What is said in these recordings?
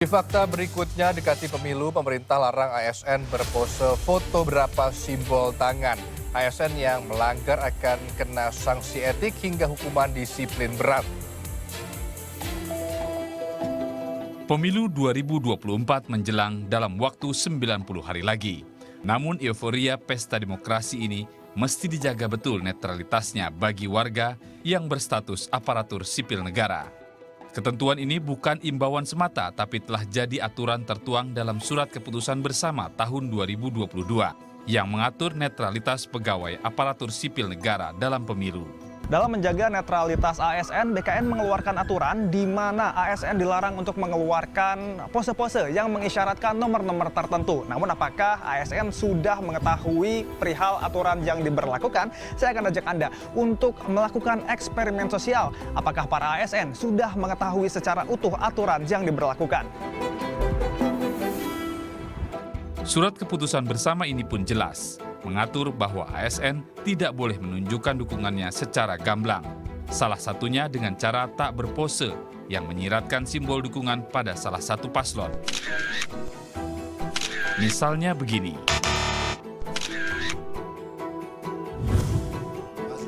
Di fakta berikutnya, dekati pemilu, pemerintah larang ASN berpose foto berapa simbol tangan. ASN yang melanggar akan kena sanksi etik hingga hukuman disiplin berat. Pemilu 2024 menjelang dalam waktu 90 hari lagi. Namun euforia pesta demokrasi ini mesti dijaga betul netralitasnya bagi warga yang berstatus aparatur sipil negara. Ketentuan ini bukan imbauan semata, tapi telah jadi aturan tertuang dalam Surat Keputusan Bersama tahun 2022 yang mengatur netralitas pegawai aparatur sipil negara dalam pemilu. Dalam menjaga netralitas ASN, BKN mengeluarkan aturan di mana ASN dilarang untuk mengeluarkan pose-pose yang mengisyaratkan nomor-nomor tertentu. Namun apakah ASN sudah mengetahui perihal aturan yang diberlakukan? Saya akan ajak Anda untuk melakukan eksperimen sosial. Apakah para ASN sudah mengetahui secara utuh aturan yang diberlakukan? Surat keputusan bersama ini pun jelas, mengatur bahwa ASN tidak boleh menunjukkan dukungannya secara gamblang. Salah satunya dengan cara tak berpose yang menyiratkan simbol dukungan pada salah satu paslon. Misalnya begini.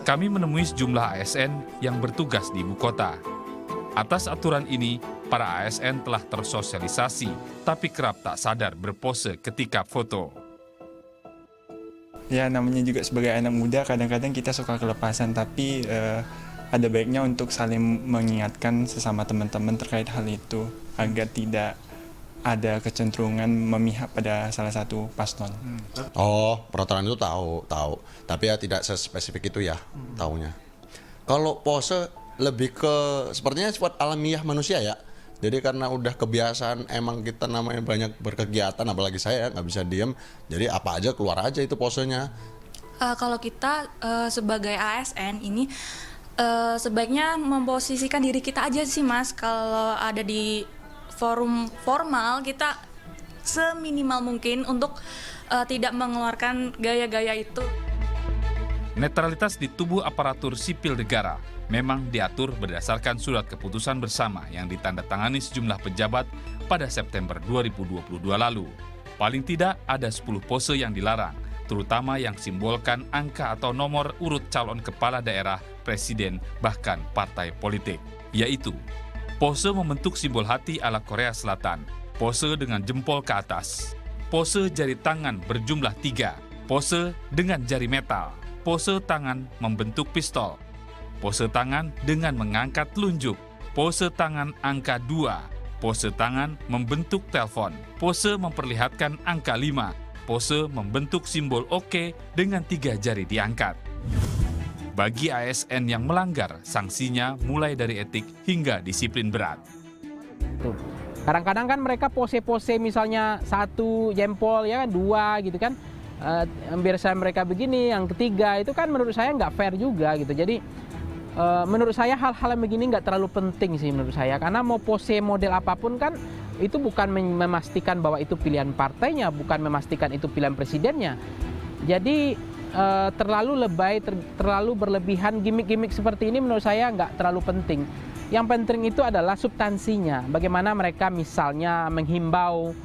Kami menemui sejumlah ASN yang bertugas di ibu kota. Atas aturan ini, para ASN telah tersosialisasi, tapi kerap tak sadar berpose ketika foto. Ya, namanya juga sebagai anak muda, kadang-kadang kita suka kelepasan, tapi ada baiknya untuk saling mengingatkan sesama teman-teman terkait hal itu, agar tidak ada kecenderungan memihak pada salah satu paslon. Oh, peraturan itu tahu, tapi ya tidak sespesifik itu ya, taunya. Kalau pose lebih ke sepertinya sifat alamiah manusia ya. Jadi karena udah kebiasaan emang kita namanya banyak berkegiatan, apalagi saya nggak bisa diem, jadi apa aja keluar aja itu posenya. Kalau kita sebagai ASN ini sebaiknya memposisikan diri kita aja sih Mas. Kalau ada di forum formal kita seminimal mungkin untuk tidak mengeluarkan gaya-gaya itu. Netralitas di tubuh aparatur sipil negara memang diatur berdasarkan surat keputusan bersama yang ditandatangani sejumlah pejabat pada September 2022 lalu. Paling tidak ada 10 pose yang dilarang, terutama yang simbolkan angka atau nomor urut calon kepala daerah, presiden, bahkan partai politik. Yaitu, pose membentuk simbol hati ala Korea Selatan, pose dengan jempol ke atas, pose jari tangan berjumlah 3, pose dengan jari metal, pose tangan membentuk pistol, pose tangan dengan mengangkat telunjuk, pose tangan angka 2, pose tangan membentuk telepon, pose memperlihatkan angka 5, pose membentuk simbol OK dengan 3 jari diangkat. Bagi ASN yang melanggar, sanksinya mulai dari etik hingga disiplin berat. Kadang-kadang kan mereka pose-pose misalnya 1 jempol, ya kan 2 gitu kan. Biasanya mereka begini, yang ketiga itu kan menurut saya nggak fair juga gitu. Jadi menurut saya hal-hal yang begini nggak terlalu penting sih menurut saya, karena mau pose model apapun kan itu bukan memastikan bahwa itu pilihan partainya, bukan memastikan itu pilihan presidennya. Jadi terlalu lebay, terlalu berlebihan, gimmick-gimmick seperti ini menurut saya nggak terlalu penting. Yang penting itu adalah substansinya, bagaimana mereka misalnya menghimbau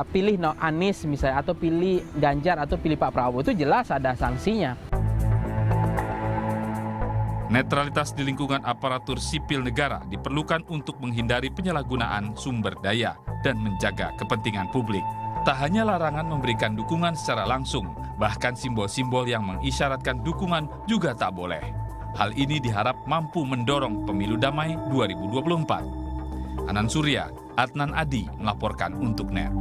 pilih Anies misalnya, atau pilih Ganjar, atau pilih Pak Prabowo, itu jelas ada sanksinya. Netralitas di lingkungan aparatur sipil negara diperlukan untuk menghindari penyalahgunaan sumber daya dan menjaga kepentingan publik. Tak hanya larangan memberikan dukungan secara langsung, bahkan simbol-simbol yang mengisyaratkan dukungan juga tak boleh. Hal ini diharap mampu mendorong pemilu damai 2024. Anan Surya, Adnan Adi melaporkan untuk NET.